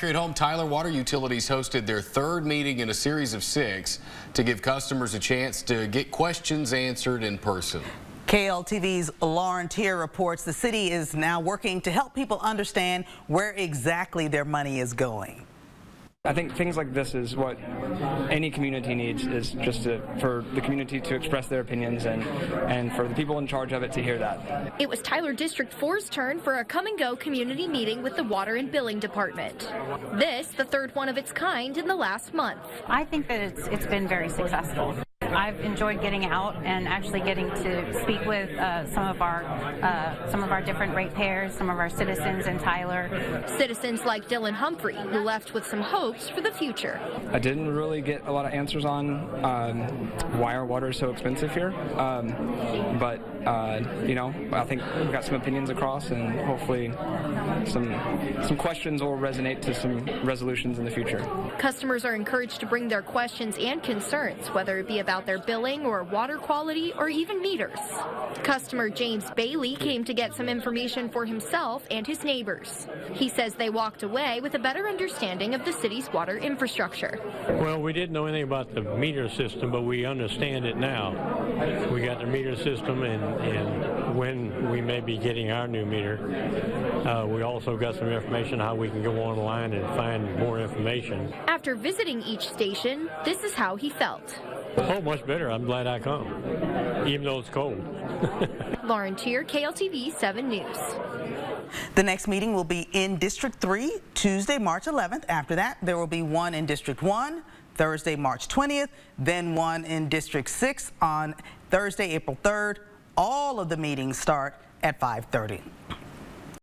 here at home, Tyler Water Utilities hosted their third meeting in a series of 6 to give customers a chance to get questions answered in person. KLTV's Lauren Tier reports the city is now working to help people understand where exactly their money is going. I think things like this is what any community needs, is just for the community to express their opinions and for the people in charge of it to hear that. It was Tyler District 4's turn for a come-and-go community meeting with the Water and Billing Department. This, the third one of its kind in the last month. I think that it's been very successful. I've enjoyed getting out and actually getting to speak with some of our different ratepayers, some of our citizens in Tyler. Citizens like Dylan Humphrey, who left with some hopes for the future. I didn't really get a lot of answers on why our water is so expensive here, but you know, I think we've got some opinions across, and hopefully some questions will resonate to some resolutions in the future. Customers are encouraged to bring their questions and concerns, whether it be about their billing or water quality or even meters. Customer James Bailey came to get some information for himself and his neighbors. He says they walked away with a better understanding of the city's water infrastructure. Well, we didn't know anything about the meter system, but we understand it now. We got the meter system and when we may be getting our new meter. We also got some information how we can go online and find more information. After visiting each station, this is how he felt. Oh, much better. I'm glad I come, even though it's cold. Lauren Tier, KLTV 7 News. The next meeting will be in District 3, Tuesday, March 11th. After that, there will be one in District 1, Thursday, March 20th, then one in District 6 on Thursday, April 3rd. All of the meetings start at 5:30.